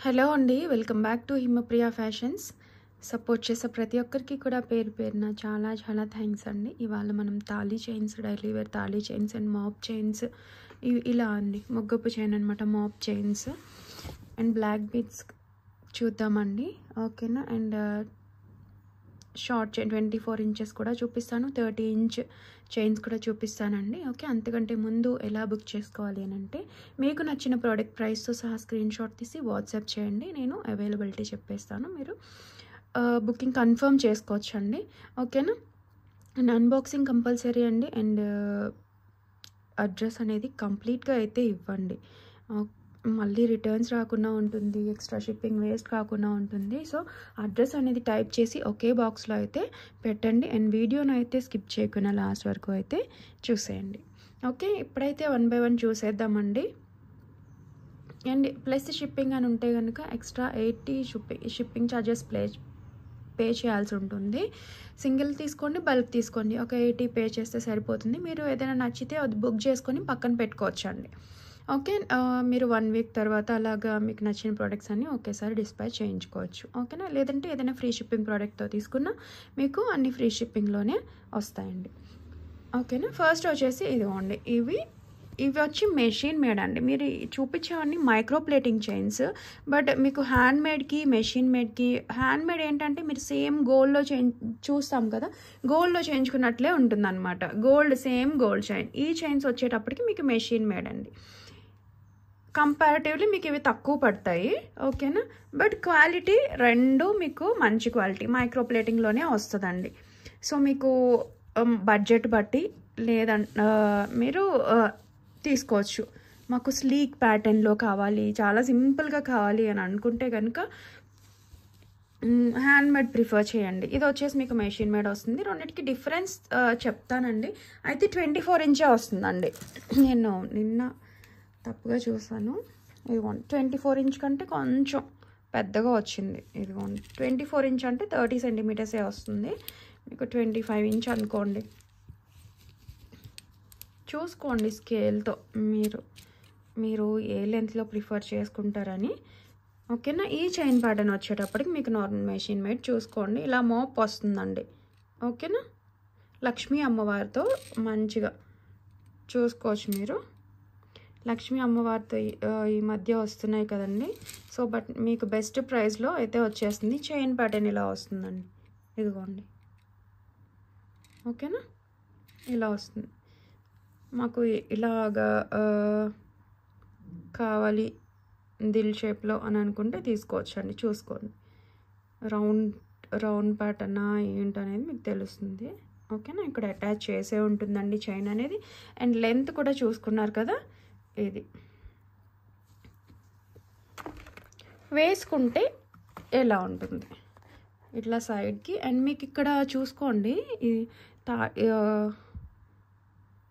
Hello అండి, welcome back to Himapriya fashions. Support చేసే ప్రతి ఒక్కరికి కూడా పేరు పేరున చాలా చాలా థ్యాంక్స్ అండి. ఇవాళ మనం thali chains, daily wear thali chains and mop chains ఇలా అండి, మొగ్గపు చైన్ అనమాట, mop chains and black beads చూద్దామండి. ఓకేనా. అండ్ షార్ట్ చైన్ 24 ఇంచెస్ కూడా చూపిస్తాను, 30 ఇంచ్ చైన్స్ కూడా చూపిస్తానండి. ఓకే, అంతకంటే ముందు ఎలా బుక్ చేసుకోవాలి అని అంటే, మీకు నచ్చిన ప్రోడక్ట్ ప్రైస్తో సహా స్క్రీన్ షాట్ తీసి వాట్సాప్ చేయండి, నేను అవైలబిలిటీ చెప్పేస్తాను, మీరు బుకింగ్ కన్ఫర్మ్ చేసుకోవచ్చు అండి. ఓకేనా. అండ్ అన్బాక్సింగ్ కంపల్సరీ అండి. అండ్ అడ్రస్ అనేది కంప్లీట్గా అయితే ఇవ్వండి, మళ్ళీ రిటర్న్స్ రాకుండా ఉంటుంది, ఎక్స్ట్రా షిప్పింగ్ వేస్ట్ కాకుండా ఉంటుంది. సో అడ్రస్ అనేది టైప్ చేసి ఒకే బాక్స్లో అయితే పెట్టండి. అండ్ వీడియోను అయితే స్కిప్ చేయకుండా లాస్ట్ వరకు అయితే చూసేయండి. ఓకే, ఇప్పుడైతే 1 by 1 చూసేద్దామండి. అండ్ ప్లస్ షిప్పింగ్ అని ఉంటే కనుక ఎక్స్ట్రా 80 షిప్పింగ్ ఛార్జెస్ పే చేయాల్సి ఉంటుంది. సింగిల్ తీసుకోండి, బల్క్ తీసుకోండి, ఒక 80 పే చేస్తే సరిపోతుంది. మీరు ఏదైనా నచ్చితే అది బుక్ చేసుకొని పక్కన పెట్టుకోవచ్చు అండి. ఓకే, మీరు 1 వీక్ తర్వాత అలాగా మీకు నచ్చిన ప్రోడక్ట్స్ అన్నీ ఒకేసారి డిస్పాచ్ చేయించుకోవచ్చు. ఓకేనా. లేదంటే ఏదైనా ఫ్రీ షిప్పింగ్ ప్రోడక్ట్తో తీసుకున్నా మీకు అన్ని ఫ్రీ షిప్పింగ్లోనే వస్తాయండి. ఓకేనా. ఫస్ట్ వచ్చేసి ఇదిగోండి, ఇవి వచ్చి మెషిన్ మేడ్ అండి. మీరు చూపించేవన్నీ మైక్రో ప్లేటింగ్ చైన్స్, బట్ మీకు హ్యాండ్ మేడ్కి మెషిన్ మేడ్కి, హ్యాండ్ మేడ్ ఏంటంటే మీరు సేమ్ గోల్డ్లో చూస్తాం కదా, గోల్డ్లో చేయించుకున్నట్లే ఉంటుంది అనమాట. Gold same gold chain. ఈ చైన్స్ వచ్చేటప్పటికి మీకు మెషిన్ మేడ్ అండి. కంపారిటివ్లీ మీకు ఇవి తక్కువ పడతాయి. ఓకేనా. బట్ క్వాలిటీ రెండు మీకు మంచి క్వాలిటీ మైక్రో ప్లేటింగ్లోనే వస్తుందండి. సో మీకు బడ్జెట్ బట్టి మీరు తీసుకోవచ్చు. మాకు స్లీక్ ప్యాటర్న్లో కావాలి, చాలా సింపుల్గా కావాలి అని అనుకుంటే కనుక హ్యాండ్ మేడ్ ప్రిఫర్ చేయండి. ఇది వచ్చేసి మీకు మెషిన్ మేడ్ వస్తుంది. రెండింటికి డిఫరెన్స్ చెప్తానండి. అయితే 24 ఇంచే వస్తుందండి. నేను నిన్న తప్పుగా చూసాను. ఇదిగోండి, 24 ఇంచ్ కంటే కొంచెం పెద్దగా వచ్చింది. ఇదిగోండి, 24 ఇంచ్ అంటే 30 సెంటీమీటర్సే వస్తుంది. మీకు 25 ఇంచ్ అనుకోండి, చూసుకోండి స్కేల్తో మీరు ఏ లెంత్లో ప్రిఫర్ చేసుకుంటారని. ఓకేనా. ఈ చైన్ ప్యాటర్న్ వచ్చేటప్పటికి మీకు నార్మల్ మెషిన్ మేడ్ చూసుకోండి, ఇలా మోప్ వస్తుందండి. ఓకేనా. లక్ష్మీ అమ్మవారితో మంచిగా చూసుకోవచ్చు మీరు. లక్ష్మీ అమ్మవారితో ఈ మధ్య వస్తున్నాయి కదండి. సో బట్ మీకు బెస్ట్ ప్రైస్లో అయితే వచ్చేస్తుంది. చైన్ ప్యాటర్న్ ఇలా వస్తుందండి, ఇదిగోండి. ఓకేనా, ఇలా వస్తుంది. మాకు ఇలాగా కావాలి దిల్ షేప్లో అని అనుకుంటే తీసుకోవచ్చు అండి. చూసుకోండి, రౌండ్ ప్యాటర్నా ఏంటనేది మీకు తెలుస్తుంది. ఓకేనా. ఇక్కడ అటాచ్ చేసే ఉంటుందండి చైన్ అనేది. అండ్ లెంత్ కూడా చూసుకున్నారు కదా, ఇది వేసుకుంటే ఎలా ఉంటుంది ఇట్లా సైడ్కి. అండ్ మీకు ఇక్కడ చూసుకోండి,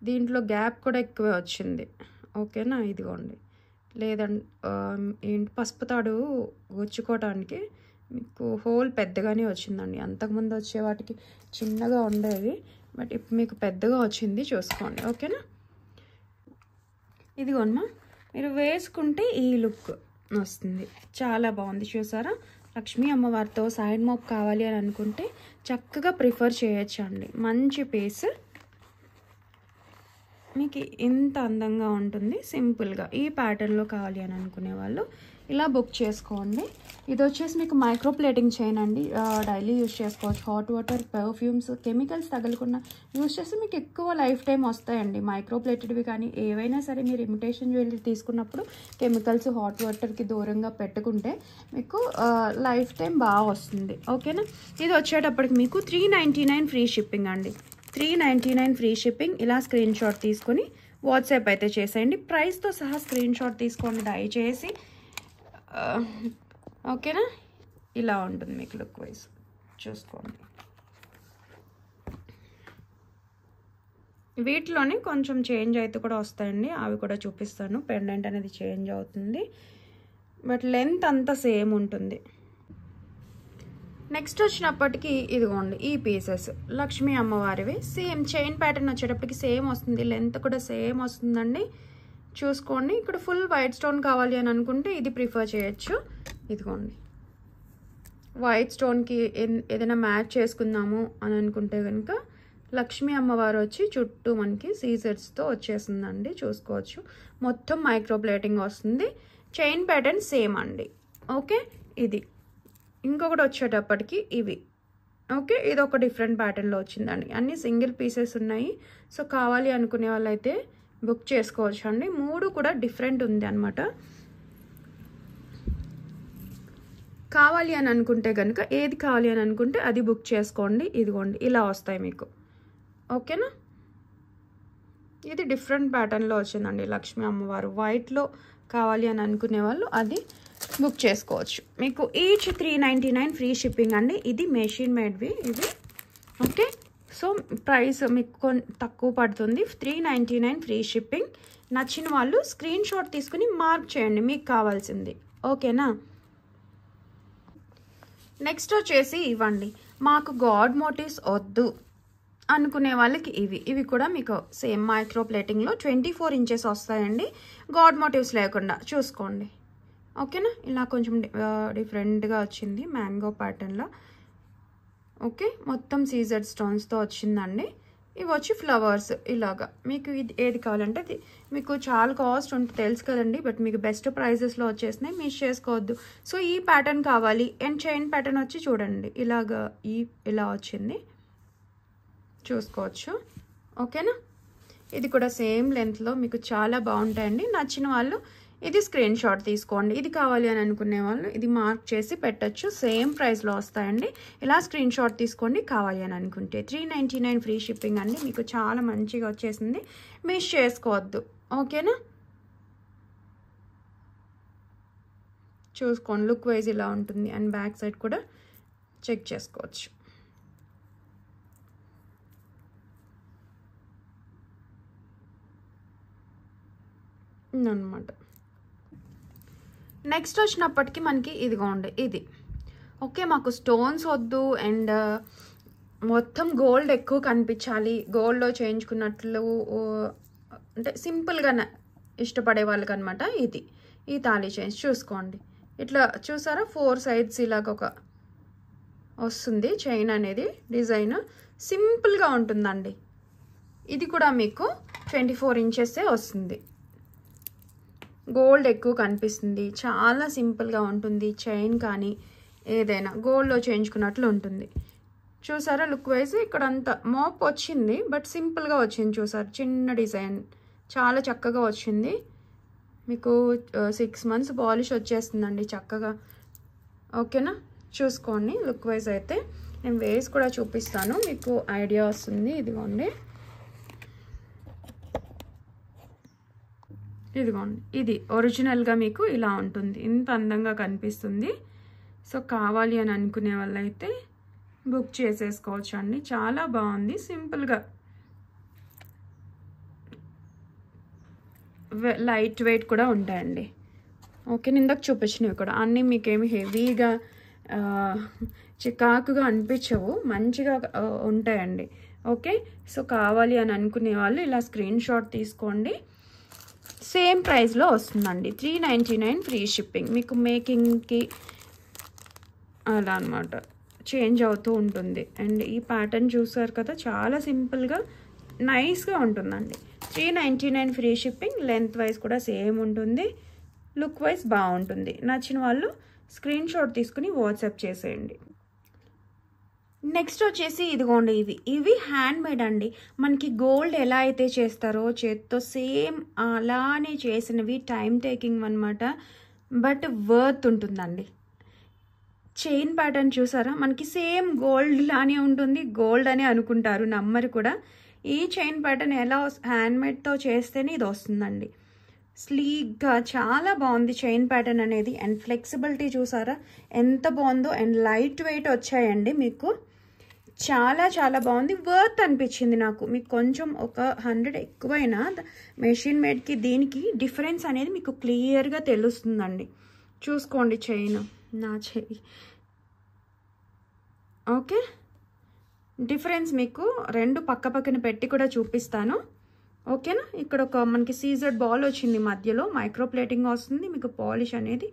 దీంట్లో గ్యాప్ కూడా ఎక్కువే వచ్చింది. ఓకేనా. ఇదిగోండి, లేదంటే ఏంటి పసుపు తాడు గుచ్చుకోవడానికి మీకు హోల్ పెద్దగానే వచ్చిందండి. అంతకుముందు వచ్చే వాటికి చిన్నగా ఉండేది, బట్ ఇప్పుడు మీకు పెద్దగా వచ్చింది, చూసుకోండి. ఓకేనా. ఇదిగోమ్మా, మీరు వేసుకుంటే ఈ లుక్ వస్తుంది, చాలా బాగుంది. చూసారా, లక్ష్మీ అమ్మవారితో సైడ్ మోప్ కావాలి అని అనుకుంటే చక్కగా ప్రిఫర్ చేయొచ్చు అండి. మంచి పీస్, మీకు ఇంత అందంగా ఉంటుంది. సింపుల్గా ఈ ప్యాటర్న్లో కావాలి అని అనుకునే వాళ్ళు ఇలా బుక్ చేసుకోండి. ఇది వచ్చేసి మీకు మైక్రో ప్లేటింగ్ చైన్ అండి. డైలీ యూజ్ చేసుకోవచ్చు. హాట్ వాటర్, పర్ఫ్యూమ్స్, కెమికల్స్ తగలకుండా యూజ్ చేస్తే మీకు ఎక్కువ లైఫ్ టైం వస్తాయండి. మైక్రో ప్లేటెడ్వి కానీ ఏవైనా సరే మీరు ఇమిటేషన్ జ్యువెలరీ తీసుకున్నప్పుడు కెమికల్స్, హాట్ వాటర్కి దూరంగా పెట్టుకుంటే మీకు లైఫ్ టైం బాగా వస్తుంది. ఓకేనా. ఇది వచ్చేటప్పటికి మీకు 399 ఫ్రీ షిప్పింగ్ అండి. 399 ఫ్రీ షిప్పింగ్. ఇలా స్క్రీన్ షాట్ తీసుకొని వాట్సాప్ అయితే చేసేయండి. ప్రైస్తో సహా స్క్రీన్ షాట్ తీసుకోండి దయచేసి. ఓకేనా. ఇలా ఉంటుంది మీకు లుక్ వైజ్, చూసుకోండి. వీటిలోనే కొంచెం చేంజ్ అయితే కూడా వస్తాయండి, అవి కూడా చూపిస్తాను. పెండెంట్ అనేది చేంజ్ అవుతుంది, బట్ లెంత్ అంతా సేమ్ ఉంటుంది. నెక్స్ట్ వచ్చినప్పటికీ ఇదిగోండి, ఈ పీసెస్ లక్ష్మీ అమ్మవారివి. సేమ్ చైన్ ప్యాటర్న్ వచ్చేటప్పటికి సేమ్ వస్తుంది, లెంత్ కూడా సేమ్ వస్తుందండి. చూసుకోండి. ఇక్కడ ఫుల్ వైట్ స్టోన్ కావాలి అని అనుకుంటే ఇది ప్రిఫర్ చేయొచ్చు. ఇదిగోండి వైట్ స్టోన్కి ఏదైనా మ్యాచ్ చేసుకుందాము అని అనుకుంటే కనుక లక్ష్మీ అమ్మవారు వచ్చి చుట్టూ మనకి సీజర్స్తో వచ్చేసిందండి. చూసుకోవచ్చు మొత్తం మైక్రో ప్లేటింగ్ వస్తుంది. చైన్ ప్యాటర్న్ సేమ్ అండి. ఓకే, ఇది ఇంకొకటి వచ్చేటప్పటికి ఇవి. ఓకే, ఇది ఒక డిఫరెంట్ ప్యాటర్న్లో వచ్చిందండి. అన్నీ సింగిల్ పీసెస్ ఉన్నాయి. సో కావాలి అనుకునే వాళ్ళైతే బుక్ చేసుకోవచ్చు అండి. 3 కూడా డిఫరెంట్ ఉంది అనమాట. కావాలి అని అనుకుంటే కనుక ఏది కావాలి అని అనుకుంటే అది బుక్ చేసుకోండి. ఇదిగోండి ఇలా వస్తాయి మీకు. ఓకేనా, ఇది డిఫరెంట్ ప్యాటర్న్లో వచ్చిందండి లక్ష్మీ అమ్మవారు. వైట్లో కావాలి అని అనుకునే వాళ్ళు అది బుక్ చేసుకోవచ్చు. మీకు ఈచ్ 399 ఫ్రీ షిప్పింగ్ అండి. ఇది మెషిన్ మేడ్వి ఇవి. ఓకే, సో ప్రైస్ మీకు తక్కువ పడుతుంది. 399 ఫ్రీ షిప్పింగ్. నచ్చిన వాళ్ళు స్క్రీన్ షాట్ తీసుకుని మార్క్ చేయండి మీకు కావాల్సింది. ఓకేనా, నెక్స్ట్ వచ్చేసి ఇవ్వండి. మాకు గాడ్ మోటివ్స్ వద్దు అనుకునే వాళ్ళకి ఇవి కూడా మీకు సేమ్ మైక్రో ప్లేటింగ్లో 24 ఇంచెస్ వస్తాయండి. గాడ్ మోటివ్స్ లేకుండా చూసుకోండి. ఓకేనా, ఇలా కొంచెం డిఫరెంట్గా వచ్చింది మ్యాంగో ప్యాటర్న్లో. ఓకే, మొత్తం సీజర్ స్టోన్స్తో వచ్చిందండి. ఇవి వచ్చి ఫ్లవర్స్ ఇలాగా. మీకు ఇది ఏది కావాలంటే అది. మీకు చాలా కాస్ట్ ఉంటుంది తెలుసు కదండి, బట్ మీకు బెస్ట్ ప్రైజెస్లో వచ్చేసినాయి, మిస్ చేసుకోవద్దు. సో ఈ ప్యాటర్న్ కావాలి. అండ్ చైన్ ప్యాటర్న్ వచ్చి చూడండి ఇలాగా ఇలా వచ్చింది, చూసుకోవచ్చు. ఓకేనా, ఇది కూడా సేమ్ లెంత్లో మీకు చాలా బాగుంటాయండి. నచ్చిన వాళ్ళు ఇది స్క్రీన్ షాట్ తీసుకోండి. ఇది కావాలి అని అనుకునే వాళ్ళు ఇది మార్క్ చేసి పెట్టచ్చు. సేమ్ ప్రైస్లో వస్తాయండి. ఇలా స్క్రీన్ షాట్ తీసుకోండి కావాలి అని అనుకుంటే. 399 ఫ్రీ షిప్పింగ్ అండి. మీకు చాలా మంచిగా వచ్చేసింది, మిస్ చేసుకోవద్దు. ఓకేనా, చూసుకోండి లుక్ వైజ్ ఇలా ఉంటుంది. అండ్ బ్యాక్ సైడ్ కూడా చెక్ చేసుకోవచ్చు. అన్నమాట. నెక్స్ట్ వచ్చినప్పటికీ మనకి ఇదిగోండి ఇది. ఓకే, మాకు స్టోన్స్ వద్దు అండ్ మొత్తం గోల్డ్ ఎక్కువ కనిపించాలి, గోల్డ్లో చేయించుకున్నట్లు అంటే సింపుల్గా ఇష్టపడే వాళ్ళకి అనమాట. ఈ తాళీ చైన్స్ చూసుకోండి. ఇట్లా చూసారా 4 సైడ్స్ ఇలాగ ఒక వస్తుంది చైన్ అనేది. డిజైన్ సింపుల్గా ఉంటుందండి. ఇది కూడా మీకు 24 ఇంచెసే వస్తుంది. గోల్డ్ ఎక్కువ కనిపిస్తుంది, చాలా సింపుల్గా ఉంటుంది. చైన్ కానీ ఏదైనా గోల్డ్లో చేయించుకున్నట్లు ఉంటుంది. చూసారా లుక్ వైజ్ ఇక్కడ అంతా మోప్ వచ్చింది, బట్ సింపుల్గా వచ్చింది. చూసారు చిన్న డిజైన్ చాలా చక్కగా వచ్చింది. మీకు 6 మంత్స్ పాలిష్ వచ్చేస్తుందండి చక్కగా. ఓకేనా, చూసుకోండి లుక్ వైజ్ అయితే. నేను వేసి కూడా చూపిస్తాను, మీకు ఐడియా వస్తుంది. ఇదిగోండి, ఇదిగోండి ఇది ఒరిజినల్గా మీకు ఇలా ఉంటుంది, ఇంత అందంగా కనిపిస్తుంది. సో కావాలి అని అనుకునే వాళ్ళైతే బుక్ చేసేసుకోవచ్చు అండి. చాలా బాగుంది, సింపుల్గా లైట్ వెయిట్ కూడా ఉంటాయండి. ఓకే, ఇందాక చూపించినవి కూడా అన్నీ మీకేమి హెవీగా చికాకుగా అనిపించవు, మంచిగా ఉంటాయండి. ఓకే, సో కావాలి అని అనుకునే వాళ్ళు ఇలా స్క్రీన్ షాట్ తీసుకోండి. సేమ్ ప్రైస్లో వస్తుందండి. 399 ఫ్రీ షిప్పింగ్. మీకు మేకింగ్కి అలా అనమాట చేంజ్ అవుతూ ఉంటుంది. అండ్ ఈ ప్యాటర్న్ చూసారు కదా, చాలా సింపుల్గా నైస్గా ఉంటుందండి. 399 ఫ్రీ షిప్పింగ్. లెంత్ వైజ్ కూడా సేమ్ ఉంటుంది, లుక్ వైజ్ బాగుంటుంది. నచ్చిన వాళ్ళు స్క్రీన్ షాట్ తీసుకుని వాట్సాప్ చేసేయండి. నెక్స్ట్ వచ్చేసి ఇదిగోండి ఇవి హ్యాండ్ మేడ్ అండి. మనకి గోల్డ్ ఎలా అయితే చేస్తారో చేత్తో సేమ్ అలానే చేసినవి. టైం టేకింగ్ అనమాట, బట్ వర్త్ ఉంటుందండి. చైన్ ప్యాటర్న్ చూసారా, మనకి సేమ్ గోల్డ్ లానే ఉంటుంది. గోల్డ్ అని అనుకుంటారు, నమ్మరు కూడా. ఈ చైన్ ప్యాటర్న్ ఎలా హ్యాండ్మేడ్తో చేస్తేనే ఇది వస్తుందండి. స్లీక్గా చాలా బాగుంది చైన్ ప్యాటర్న్ అనేది. అండ్ ఫ్లెక్సిబిలిటీ చూసారా ఎంత బాగుందో. అండ్ లైట్ వెయిట్ వచ్చాయండి మీకు. చాలా చాలా బాగుంది, వర్త్ అనిపించింది నాకు. మీకు కొంచెం ఒక 100 ఎక్కువైనా మెషిన్ మేడ్కి దీనికి డిఫరెన్స్ అనేది మీకు క్లియర్గా తెలుస్తుందండి. చూసుకోండి చైన్, నా చెయ్యి. ఓకే, డిఫరెన్స్ మీకు 2 పక్క పక్కన పెట్టి కూడా చూపిస్తాను. ఓకేనా. ఇక్కడ ఒక మనకి సీజర్డ్ బాల్ వచ్చింది, మధ్యలో మైక్రో ప్లేటింగ్ వస్తుంది, మీకు పాలిష్ అనేది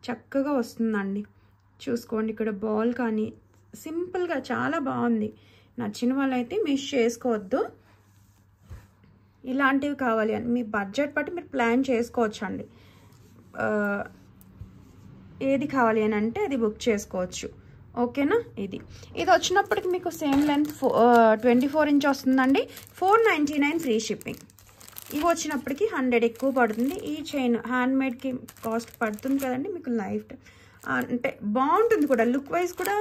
చక్కగా వస్తుందండి. చూసుకోండి ఇక్కడ బాల్ కానీ సింపుల్గా చాలా బాగుంది. నచ్చిన వాళ్ళైతే మిస్ చేసుకోవద్దు. ఇలాంటివి కావాలి అని మీ బడ్జెట్ బట్టి మీరు ప్లాన్ చేసుకోవచ్చు అండి. ఏది కావాలి అని అంటే అది బుక్ చేసుకోవచ్చు. ఓకేనా. ఇది వచ్చినప్పటికి మీకు సేమ్ లెంత్ 24 ఇంచ్ వస్తుందండి. 499 ఫ్రీ షిప్పింగ్. ఇవి వచ్చినప్పటికి 100 ఎక్కువ పడుతుంది. ఈ చైన్ హ్యాండ్మేడ్కి కాస్ట్ పడుతుంది కదండి మీకు లైఫ్ టైం. అంటే బాగుంటుంది కూడా, లుక్ వైజ్ కూడా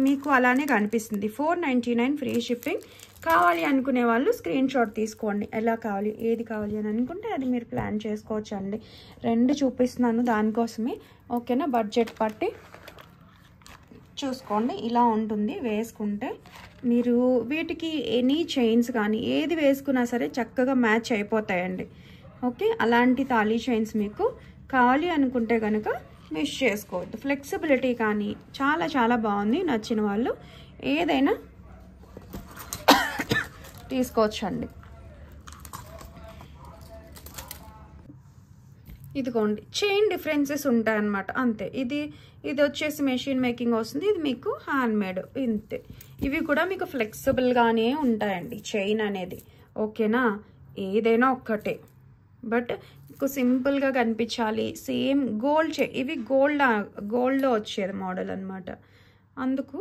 మీకు అలానే కనిపిస్తుంది. 499 ఫ్రీ షిప్పింగ్. కావాలి అనుకునే వాళ్ళు స్క్రీన్ షాట్ తీసుకోండి. ఎలా కావాలి, ఏది కావాలి అని అనుకుంటే అది మీరు ప్లాన్ చేసుకోవచ్చు అండి. 2 చూపిస్తున్నాను దానికోసమే. ఓకేనా. బడ్జెట్ పట్టి చూసుకోండి. ఇలా ఉంటుంది వేసుకుంటే. మీరు వీటికి ఎనీ చైన్స్ కానీ ఏది వేసుకున్నా సరే చక్కగా మ్యాచ్ అయిపోతాయండి. ఓకే. అలాంటి తాళీ చైన్స్ మీకు కావాలి అనుకుంటే కనుక మిస్ చేసుకోవద్దు. ఫ్లెక్సిబిలిటీ కానీ చాలా చాలా బాగుంది. నచ్చిన వాళ్ళు ఏదైనా తీసుకోవచ్చండి. ఇదిగోండి చైన్ డిఫరెన్సెస్ ఉంటాయన్నమాట, అంతే. ఇది వచ్చేసి మెషిన్ మేకింగ్ వస్తుంది, ఇది మీకు హ్యాండ్మేడ్, ఇంతే. ఇవి కూడా మీకు ఫ్లెక్సిబుల్గానే ఉంటాయండి చైన్ అనేది. ఓకేనా. ఏదైనా ఒక్కటే, బట్ మీకు సింపుల్గా కనిపించాలి. సేమ్ గోల్డ్ ఇవి గోల్డ్లో వచ్చేది మోడల్ అనమాట. అందుకు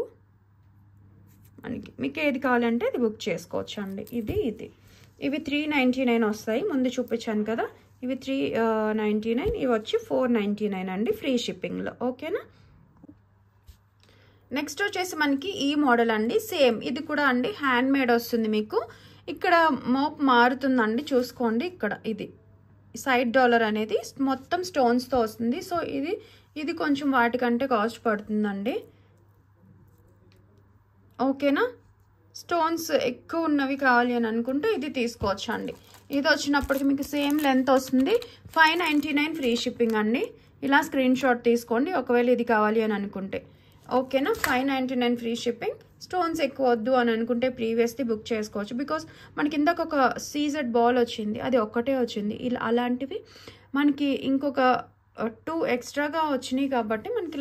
మనకి మీకు ఏది కావాలంటే అది బుక్ చేసుకోవచ్చు అండి. ఇవి 399 వస్తాయి. ముందు చూపించాను కదా, ఇవి 399, ఇవి వచ్చి 499 అండి ఫ్రీ షిప్పింగ్లో. ఓకేనా. నెక్స్ట్ వచ్చేసి మనకి ఈ మోడల్ అండి. సేమ్ ఇది కూడా అండి హ్యాండ్మేడ్ వస్తుంది మీకు. ఇక్కడ మోప్ మారుతుందండి, చూసుకోండి. ఇక్కడ ఇది సైడ్ డాలర్ అనేది మొత్తం స్టోన్స్తో వస్తుంది. సో ఇది కొంచెం వాటికంటే కాస్ట్ పడుతుందండి. ఓకేనా. స్టోన్స్ ఎక్కువ ఉన్నవి కావాలి అని అనుకుంటే ఇది తీసుకోవచ్చు అండి. ఇది వచ్చినప్పటికి మీకు సేమ్ లెంత్ వస్తుంది. 599 ఫ్రీ షిప్పింగ్ అండి. ఇలా స్క్రీన్ షాట్ తీసుకోండి ఒకవేళ ఇది కావాలి అని అనుకుంటే. ఓకేనా. 599 ఫ్రీ షిప్పింగ్. స్టోన్స్ ఎక్కువ వద్దు అని అనుకుంటే ప్రీవియస్ది బుక్ చేసుకోవచ్చు. బికాస్ మనకి ఇందాక ఒక సీజెడ్ బాల్ వచ్చింది, అది ఒక్కటే వచ్చింది. ఇలా అలాంటివి మనకి ఇంకొక 2 ఎక్స్ట్రాగా వచ్చినాయి కాబట్టి మనకి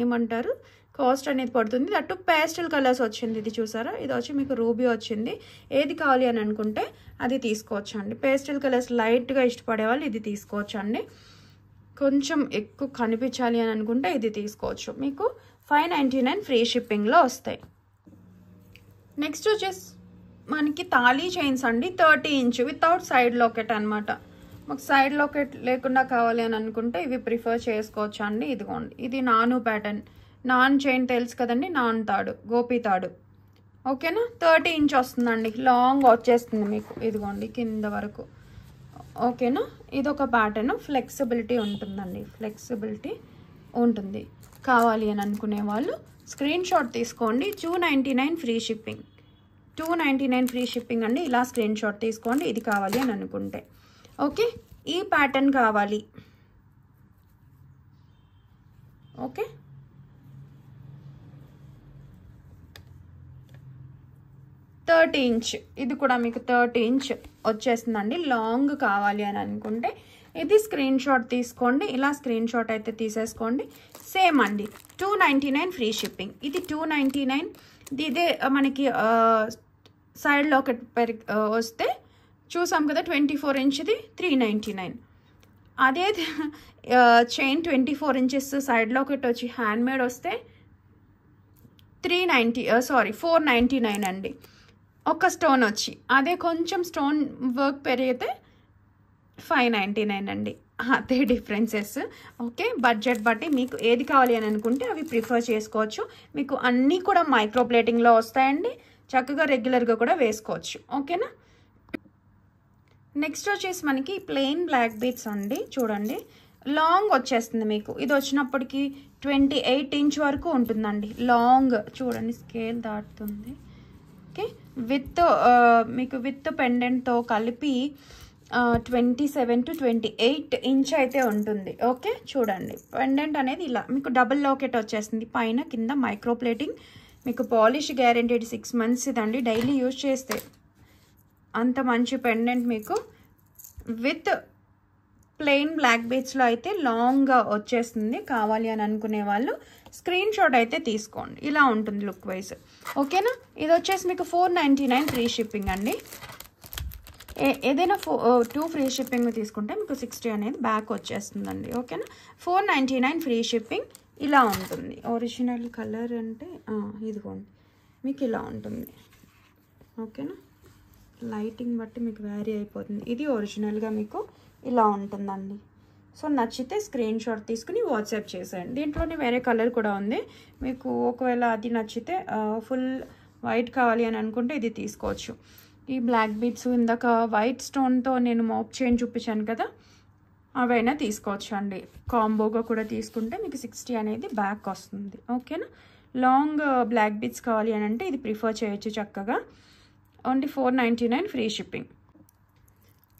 ఏమంటారు కాస్ట్ అనేది పడుతుంది. దట్టు పేస్టల్ కలర్స్ వచ్చింది. ఇది చూసారా, ఇది వచ్చి మీకు రూబీ వచ్చింది. ఏది కావాలి అని అనుకుంటే అది తీసుకోవచ్చు అండి. పేస్టల్ కలర్స్ లైట్గా ఇష్టపడే వాళ్ళు ఇది తీసుకోవచ్చు అండి. కొంచెం ఎక్కువ కనిపించాలి అని అనుకుంటే ఇది తీసుకోవచ్చు. మీకు 599 ఫ్రీ షిప్పింగ్లో వస్తాయి. నెక్స్ట్ వచ్చేసి మనకి తాళీ చైన్స్ అండి. 30 ఇంచ్ వితౌట్ సైడ్ లాకెట్ అనమాట. మాకు సైడ్ లాకెట్ లేకుండా కావాలి అని అనుకుంటే ఇవి ప్రిఫర్ చేసుకోవచ్చు అండి. ఇదిగోండి, ఇది నాను ప్యాటర్న్. నాన్ చైన్ తెలుసు కదండి, నాన్ తాడు, గోపి తాడు. ఓకేనా. 30 ఇంచ్ వస్తుందండి. లాంగ్ వచ్చేస్తుంది మీకు. ఇదిగోండి కింద వరకు. ఓకేనా. ఇది ఒక ప్యాటర్న్. ఫ్లెక్సిబిలిటీ ఉంటుందండి, ఫ్లెక్సిబిలిటీ ఉంటుంది. కావాలి అని అనుకునే వాళ్ళు స్క్రీన్ షాట్ తీసుకోండి. 299 ఫ్రీ షిప్పింగ్. 299 ఫ్రీ షిప్పింగ్ అండి. ఇలా స్క్రీన్ షాట్ తీసుకోండి ఇది కావాలి అని అనుకుంటే. ఓకే. ఈ ప్యాటర్న్ కావాలి. ఓకే. Thirty inch. ఇది కూడా మీకు 30 ఇంచ్ వచ్చేస్తుందండి. లాంగ్ కావాలి అని అనుకుంటే ఇది స్క్రీన్ షాట్ తీసుకోండి. ఇలా స్క్రీన్ షాట్ అయితే తీసేసుకోండి. సేమ్ అండి. 299 ఫ్రీ షిప్పింగ్. ఇది 299. ఇదే మనకి సైడ్ లాకెట్ వస్తే చూసాం కదా 24 ఇంచ్ది 399. అదే చైన్ 24 ఇంచెస్ సైడ్ లాకెట్ వచ్చి హ్యాండ్మేడ్ వస్తే 499 అండి. ఒక స్టోన్ వచ్చి అదే కొంచెం స్టోన్ వర్క్ పెరిగితే 599 అండి. అదే డిఫరెన్సెస్. ఓకే. బడ్జెట్ బట్టి మీకు ఏది కావాలి అని అనుకుంటే అవి ప్రిఫర్ చేసుకోవచ్చు. మీకు అన్నీ కూడా మైక్రో ప్లేటింగ్లో వస్తాయండి. చక్కగా రెగ్యులర్గా కూడా వేసుకోవచ్చు. ఓకేనా. నెక్స్ట్ వచ్చేసి మనకి ప్లెయిన్ బ్లాక్ బీడ్స్ అండి. చూడండి లాంగ్ వచ్చేస్తుంది మీకు. ఇది వచ్చినప్పటికి 28 ఇంచ్ వరకు ఉంటుందండి. లాంగ్ చూడండి, స్కేల్ దాటుతుంది. ఓకే. మీకు విత్ పెండెంట్తో కలిపి 27 to 28 ఇంచ్ అయితే ఉంటుంది. ఓకే. చూడండి పెండెంట్ అనేది ఇలా మీకు డబుల్ లాకెట్ వచ్చేస్తుంది. పైన కింద మైక్రో ప్లేటింగ్. మీకు పాలిష్ గ్యారెంటీడ్ 6 months ఇదండి. డైలీ యూజ్ చేస్తే అంత మంచి పెండెంట్ మీకు విత్ ప్లెయిన్ బ్లాక్ బీడ్స్లో అయితే లాంగ్గా వచ్చేస్తుంది. కావాలి అని అనుకునే వాళ్ళు స్క్రీన్ షాట్ అయితే తీసుకోండి. ఇలా ఉంటుంది లుక్ వైజ్. ఓకేనా, ఇది వచ్చేసి మీకు 499 ఫ్రీ షిప్పింగ్ అండి. ఏదైనా 2 ఫ్రీ షిప్పింగ్ తీసుకుంటే మీకు 60 అనేది బ్యాక్ వచ్చేస్తుందండి. ఓకేనా, 499 ఫ్రీ షిప్పింగ్. ఇలా ఉంటుంది. ఒరిజినల్ కలర్ అంటే ఇదిగోండి మీకు ఇలా ఉంటుంది. ఓకేనా, లైటింగ్ బట్టి మీకు వ్యారీ అయిపోతుంది. ఇది ఒరిజినల్గా మీకు ఇలా ఉంటుందండి. సో నచ్చితే స్క్రీన్ షాట్ తీసుకుని వాట్సాప్ చేసేయండి. దీంట్లోనే వేరే కలర్ కూడా ఉంది. మీకు ఒకవేళ అది నచ్చితే ఫుల్ వైట్ కావాలి అని అనుకుంటే ఇది తీసుకోవచ్చు. ఈ బ్లాక్ బీడ్స్ ఇందాక వైట్ స్టోన్తో నేను మోప్ చైన్ చూపించాను కదా, అవైనా తీసుకోవచ్చు అండి. కాంబోగా కూడా తీసుకుంటే మీకు 60 అనేది బ్యాక్ వస్తుంది. ఓకేనా, లాంగ్ బ్లాక్ బీడ్స్ కావాలి అని అంటే ఇది ప్రిఫర్ చేయొచ్చు చక్కగా. Only 499 free shipping.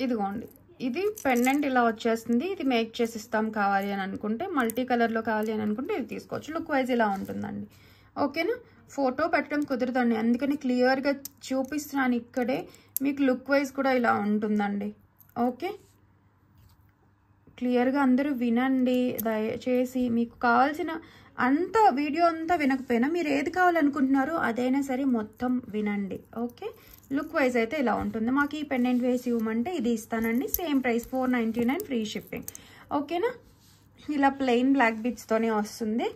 ఇదిగోండి, ఇది పెండెంట్ ఇలా వచ్చేస్తుంది. ఇది మేక్ చేసి ఇస్తాం కావాలి అని అనుకుంటే, మల్టీ కలర్లో కావాలి అని అనుకుంటే ఇది తీసుకోవచ్చు. లుక్ వైజ్ ఇలా ఉంటుందండి. ఓకేనా, ఫోటో పెట్టడం కుదరదండి, అందుకని క్లియర్గా చూపిస్తున్నాను ఇక్కడే. మీకు లుక్ వైజ్ కూడా ఇలా ఉంటుందండి. ఓకే, క్లియర్గా అందరూ వినండి దయచేసి. మీకు కావాల్సిన అంత వీడియో అంతా వినకపోయినా మీరు ఏది కావాలనుకుంటున్నారో అదైనా సరే మొత్తం వినండి. ఓకే, లుక్ వైజ్ అయితే ఇలా ఉంటుంది. మాకు ఈ పెండెంట్ వేసి ఇవ్వమంటే ఇది ఇస్తానండి. Same price 499 free shipping. ఓకేనా, ఇలా ప్లెయిన్ బ్లాక్ బీడ్స్తోనే వస్తుంది.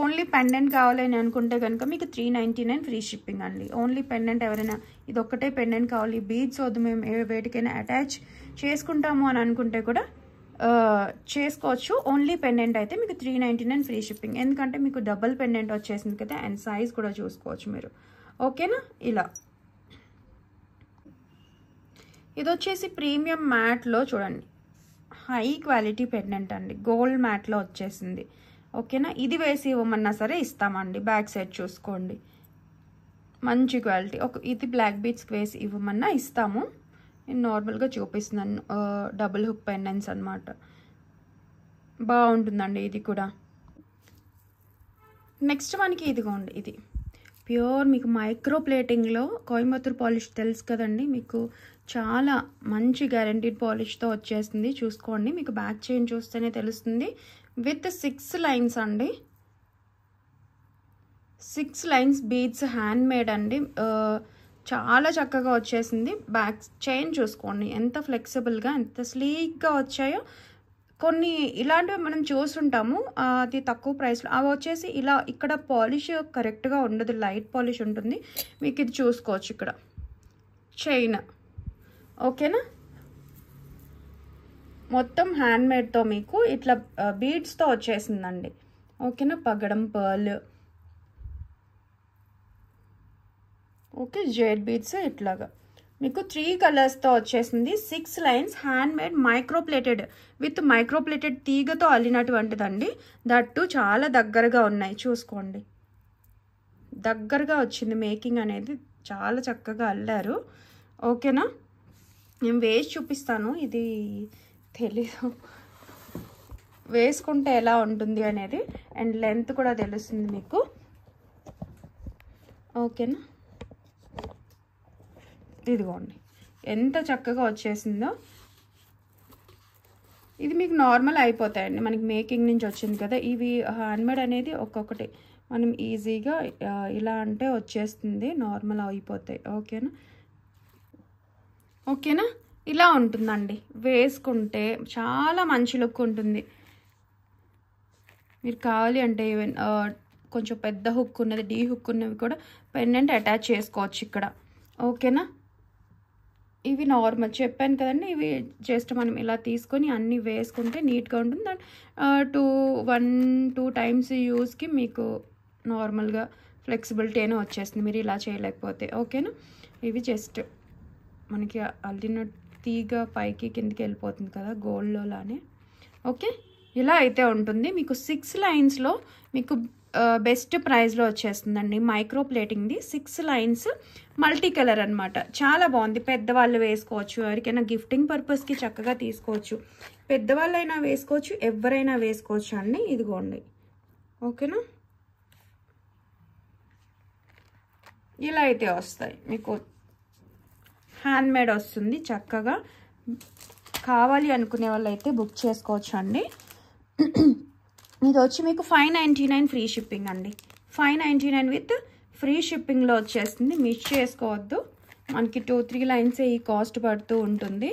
ఓన్లీ పెండెంట్ కావాలని అనుకుంటే కనుక మీకు 399 ఫ్రీ షిప్పింగ్ అండి. ఓన్లీ పెండెంట్ ఎవరైనా ఇది ఒక్కటే పెండెంట్ కావాలి, బీడ్స్ వద్దు, మేము వేటికైనా అటాచ్ చేసుకుంటాము అని అనుకుంటే కూడా చేసుకోవచ్చు. ఓన్లీ పెండెంట్ అయితే మీకు 399 ఫ్రీ షిప్పింగ్. ఎందుకంటే మీకు డబుల్ పెండెంట్ వచ్చేసింది కదా, అండ్ సైజ్ కూడా చూసుకోవచ్చు మీరు. ఓకేనా, ఇలా ఇది వచ్చేసి ప్రీమియం మ్యాట్లో చూడండి, హై క్వాలిటీ పెండెంట్ అండి, గోల్డ్ మ్యాట్లో వచ్చేసింది. ఓకేనా, ఇది వేసి ఇవ్వమన్నా సరే ఇస్తామండి. బ్యాక్ సైడ్ చూసుకోండి, మంచి క్వాలిటీ. ఇది బ్లాక్ బీడ్స్కి వేసి ఇవ్వమన్నా ఇస్తాము. నేను నార్మల్గా చూపిస్తున్నాను. డబుల్ హుక్ పెండెంట్స్ అనమాట, బాగుంటుందండి ఇది కూడా. నెక్స్ట్ మనకి ఇదిగోండి, ఇది ప్యూర్ మీకు మైక్రో ప్లేటింగ్లో కోయంబత్తూర్ పాలిష్ తెలుసు కదండి, మీకు చాలా మంచి గ్యారంటీడ్ పాలిష్తో వచ్చేస్తుంది. చూసుకోండి, మీకు బ్యాక్ చైన్ చూస్తేనే తెలుస్తుంది. విత్ 6 లైన్స్ అండి, 6 లైన్స్ బీడ్స్ హ్యాండ్ మేడ్ అండి. చాలా చక్కగా వచ్చేసింది. బ్యాక్ చైన్ చూసుకోండి ఎంత ఫ్లెక్సిబుల్గా, ఎంత స్లీక్గా వచ్చాయో. కొన్ని ఇలాంటివి మనం చూస్తుంటాము అది తక్కువ ప్రైస్లో, అవి వచ్చేసి ఇలా ఇక్కడ పాలిష్ కరెక్ట్గా ఉండదు, లైట్ పాలిష్ ఉంటుంది. మీకు ఇది చూసుకోవచ్చు ఇక్కడ చైన్. ఓకేనా, మొత్తం హ్యాండ్ మేడ్తో మీకు ఇట్లా బీడ్స్తో వచ్చేసిందండి. ఓకేనా, పగడం పర్ల్. ఓకే, జెడ్ బీడ్స్ ఇట్లాగా మీకు 3 కలర్స్తో వచ్చేసింది. 6 lines hand made microplated with microplated తీగతో అల్లినటువంటిదండి. దట్టు చాలా దగ్గరగా ఉన్నాయి, చూసుకోండి దగ్గరగా వచ్చింది. మేకింగ్ అనేది చాలా చక్కగా అల్లారు. ఓకేనా, నేను వేసి చూపిస్తాను, ఇది తెలీదు వేసుకుంటే ఎలా ఉంటుంది అనేది, అండ్ లెంత్ కూడా తెలుస్తుంది మీకు. ఓకేనా, ఇదిగోండి ఎంత చక్కగా వచ్చేసిందో. ఇది మీకు నార్మల్ అయిపోతాయండి, మనకి మేకింగ్ నుంచి వచ్చింది కదా. ఇవి హ్యాండ్మేడ్ అనేది ఒక్కొక్కటి మనం ఈజీగా ఇలా అంటే వచ్చేస్తుంది, నార్మల్ అయిపోతాయి. ఓకేనా, ఓకేనా, ఇలా ఉంటుందండి. వేసుకుంటే చాలా మంచి లుక్ ఉంటుంది. మీరు కావాలి అంటే ఈవెన్ కొంచెం పెద్ద హుక్ ఉన్నది, డీ హుక్ ఉన్నవి కూడా పెండెంట్ అటాచ్ చేసుకోవచ్చు ఇక్కడ. ఓకేనా, ఇవి నార్మల్ చెప్పాను కదండి, ఇవి జస్ట్ మనం ఇలా తీసుకొని అన్నీ వేసుకుంటే నీట్గా ఉంటుంది. అండ్ 1-2 టైమ్స్ యూస్కి మీకు నార్మల్గా ఫ్లెక్సిబిలిటీ అయినా వచ్చేస్తుంది మీరు ఇలా చేయలేకపోతే. ఓకేనా, ఇవి జస్ట్ మనకి అల్లిన తీగ పైకి కిందికి వెళ్ళిపోతుంది కదా గోల్డ్లో లానే. ఓకే, ఇలా అయితే ఉంటుంది. మీకు 6 లైన్స్లో మీకు బెస్ట్ ప్రైస్లో వచ్చేస్తుందండి. మైక్రో ప్లేటింగ్ది 6 లైన్స్ మల్టీ కలర్ అనమాట. చాలా బాగుంది. పెద్దవాళ్ళు వేసుకోవచ్చు, ఎవరికైనా గిఫ్టింగ్ పర్పస్కి చక్కగా తీసుకోవచ్చు. పెద్దవాళ్ళైనా వేసుకోవచ్చు, ఎవరైనా వేసుకోవచ్చు అండి. ఇదిగోండి. ఓకేనా, ఇలా అయితే వస్తాయి మీకు. హ్యాండ్ మేడ్ వస్తుంది చక్కగా. కావాలి అనుకునే వాళ్ళు అయితే బుక్ చేసుకోవచ్చు అండి. ఇది వచ్చి మీకు 599 ఫ్రీ షిప్పింగ్ అండి. 599 విత్ ఫ్రీ షిప్పింగ్లో వచ్చేస్తుంది. మిస్ చేసుకోవద్దు. మనకి 2-3 లైన్స్ ఈ కాస్ట్ పడుతూ ఉంటుంది.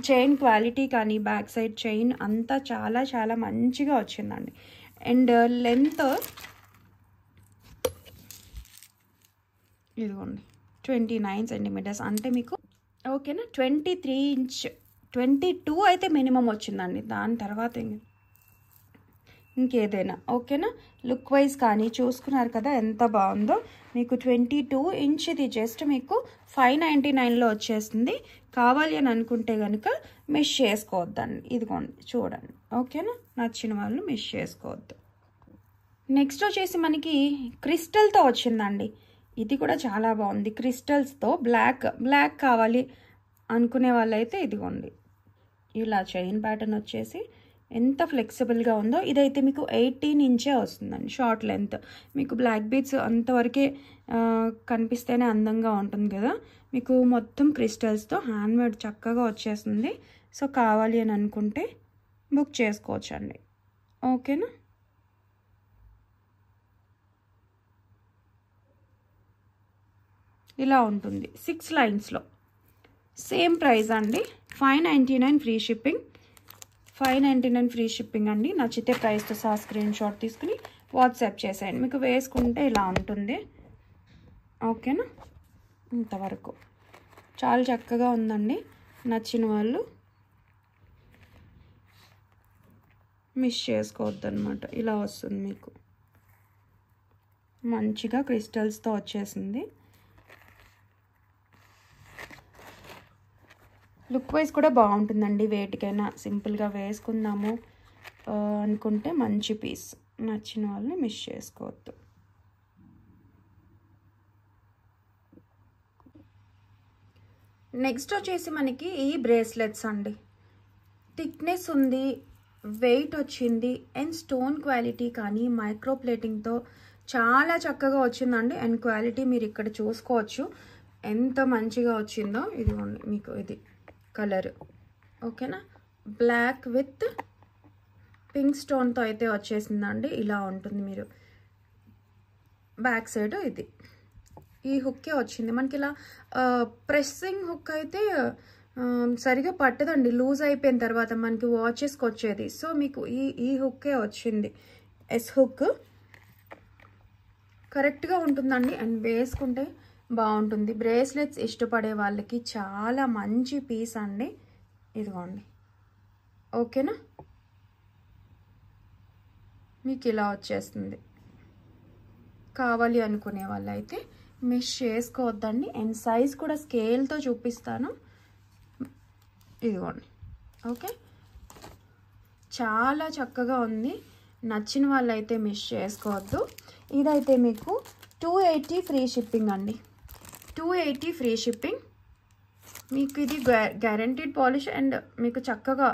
చైన్ క్వాలిటీ కానీ బ్యాక్ సైడ్ చైన్ అంతా చాలా చాలా మంచిగా వచ్చిందండి. అండ్ లెంత్ ఇదిగోండి 29 సెంటీమీటర్స్ అంటే మీకు ఓకేనా. 23 ఇంచ్ 22 అయితే మినిమం వచ్చిందండి. దాని తర్వాత ఇంకేదైనా ఓకేనా. లుక్ వైజ్ కానీ చూసుకున్నారు కదా ఎంత బాగుందో. మీకు 22 ఇంచ్ ఇది జస్ట్ మీకు 599లో వచ్చేస్తుంది. కావాలి అని అనుకుంటే కనుక మిస్ చేసుకోవద్దండి. ఇదిగోండి చూడండి ఓకేనా. నచ్చిన వాళ్ళు మిస్ చేసుకోవద్దు. నెక్స్ట్ వచ్చేసి మనకి క్రిస్టల్తో వచ్చిందండి. ఇది కూడా చాలా బాగుంది. క్రిస్టల్స్తో బ్లాక్ కావాలి అనుకునే వాళ్ళైతే ఇదిగోండి ఇలా చైన్ ప్యాటర్న్ వచ్చేసి ఎంత ఫ్లెక్సిబుల్గా ఉందో. ఇదైతే మీకు 18 ఇంచే వస్తుందండి షార్ట్ లెంత్. మీకు బ్లాక్ బీడ్స్ అంతవరకే కనిపిస్తేనే అందంగా ఉంటుంది కదా. మీకు మొత్తం క్రిస్టల్స్తో హ్యాండ్మేడ్ చక్కగా వచ్చేస్తుంది. సో కావాలి అని అనుకుంటే బుక్ చేసుకోవచ్చు అండి ఓకేనా. ఇలా ఉంటుంది 6 లైన్స్లో. సేమ్ ప్రైస్ అండి. 599 ఫ్రీ షిప్పింగ్. 599 ఫ్రీ షిప్పింగ్ అండి. నచ్చితే ప్రైస్తో సహా స్క్రీన్ షాట్ తీసుకుని వాట్సాప్ చేసేయండి. మీకు వేసుకుంటే ఇలా ఉంటుంది ఓకేనా. ఇంతవరకు చాలా చక్కగా ఉందండి. నచ్చిన వాళ్ళు మిస్ చేసుకోవద్దు అనమాట. ఇలా వస్తుంది మీకు మంచిగా క్రిస్టల్స్తో వచ్చేసింది. లుక్ వైజ్ కూడా బాగుంటుందండి. వేటికైనా సింపుల్గా వేసుకుందాము అనుకుంటే మంచి పీస్. నచ్చిన వాళ్ళని మిస్ చేసుకోవద్దు. నెక్స్ట్ వచ్చేసి మనకి ఈ బ్రేస్లెట్స్ అండి. థిక్నెస్ ఉంది, వెయిట్ వచ్చింది అండ్ స్టోన్ క్వాలిటీ కానీ మైక్రో ప్లేటింగ్తో చాలా చక్కగా వచ్చిందండి. అండ్ క్వాలిటీ మీరు ఇక్కడ చూసుకోవచ్చు ఎంత మంచిగా వచ్చిందో. ఇదిగోండి మీకు ఇది కలర్ ఓకేనా. బ్లాక్ విత్ పింక్ స్టోన్తో అయితే వచ్చేసిందండి. ఇలా ఉంటుంది. మీరు బ్యాక్ సైడ్ ఇది ఈ హుక్కే వచ్చింది మనకి. ఇలా ప్రెస్సింగ్ హుక్ అయితే సరిగా పట్టదండి. లూజ్ అయిపోయిన తర్వాత మనకి వాచెస్కి వచ్చేది. సో మీకు ఈ హుక్కే వచ్చింది. ఎస్ హుక్ కరెక్ట్గా ఉంటుందండి. అండ్ వేసుకుంటే బాగుంటుంది. బ్రేస్లెట్స్ ఇష్టపడే వాళ్ళకి చాలా మంచి పీస్ అండి. ఇదిగోండి ఓకేనా. మీకు ఇలా వచ్చేస్తుంది. కావాలి అనుకునే వాళ్ళైతే మిస్ చేసుకోవద్దండి. అండ్ సైజ్ కూడా స్కేల్తో చూపిస్తాను. ఇదిగోండి ఓకే. చాలా చక్కగా ఉంది. నచ్చిన వాళ్ళైతే మిస్ చేసుకోవద్దు. ఇదైతే మీకు 280 ఫ్రీ షిప్పింగ్ అండి. 280 ఫ్రీ షిప్పింగ్. మీకు ఇది గ్యారంటీడ్ పాలిష్ అండ్ మీకు చక్కగా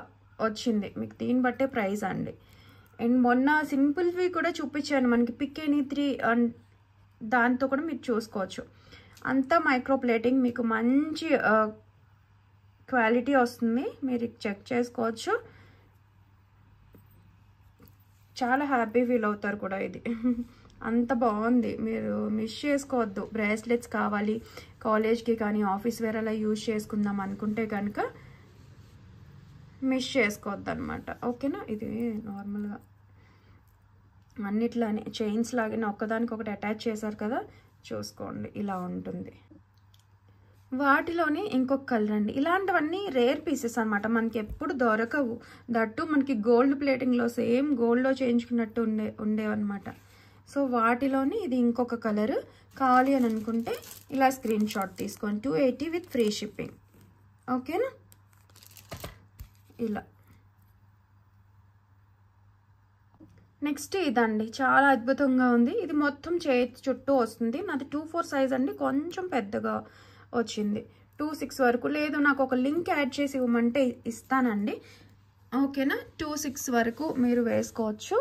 వచ్చింది. మీకు దీన్ని బట్టే ప్రైస్ అండి. అండ్ మొన్న సింపుల్వి కూడా చూపించాను మనకి పిక్ ఎనీ 3 అండ్ దాంతో కూడా మీరు చూసుకోవచ్చు. అంతా మైక్రో ప్లేటింగ్ మీకు మంచి క్వాలిటీ వస్తుంది. మీరు చెక్ చేసుకోవచ్చు. చాలా హ్యాపీ ఫీల్ అవుతారు కూడా. ఇది అంత బాగుంది. మీరు మిస్ చేసుకోవద్దు. బ్రేస్లెట్స్ కావాలి కాలేజ్కి కానీ ఆఫీస్ వేర్ అలా యూజ్ చేసుకుందాం అనుకుంటే కనుక మిస్ చేసుకోవద్దు అనమాట ఓకేనా. ఇది నార్మల్గా అన్నిట్లానే చైన్స్ లాగానే ఒక్కదానికి ఒకటి అటాచ్ చేశారు కదా, చూసుకోండి ఇలా ఉంటుంది. వాటిలోనే ఇంకొక కలర్ అండి. ఇలాంటివన్నీ రేర్ పీసెస్ అనమాట. మనకి ఎప్పుడు దొరకవు. దట్టు మనకి గోల్డ్ ప్లేటింగ్లో సేమ్ గోల్డ్లో చేయించుకున్నట్టు ఉండేవన్నమాట. సో వాటిలోనే ఇది ఇంకొక కలర్. కావాలి అని అనుకుంటే ఇలా స్క్రీన్ షాట్ తీసుకోండి. 280 విత్ ఫ్రీ షిప్పింగ్ ఓకేనా. ఇలా నెక్స్ట్ ఇదండి. చాలా అద్భుతంగా ఉంది. ఇది మొత్తం చేతి చుట్టూ వస్తుంది. నాది 2-4 సైజ్ అండి. కొంచెం పెద్దగా వచ్చింది. 2-6 వరకు లేదు. నాకు ఒక లింక్ యాడ్ చేసి ఇవ్వమంటే ఇస్తానండి ఓకేనా. 2-6 వరకు మీరు వేసుకోవచ్చు.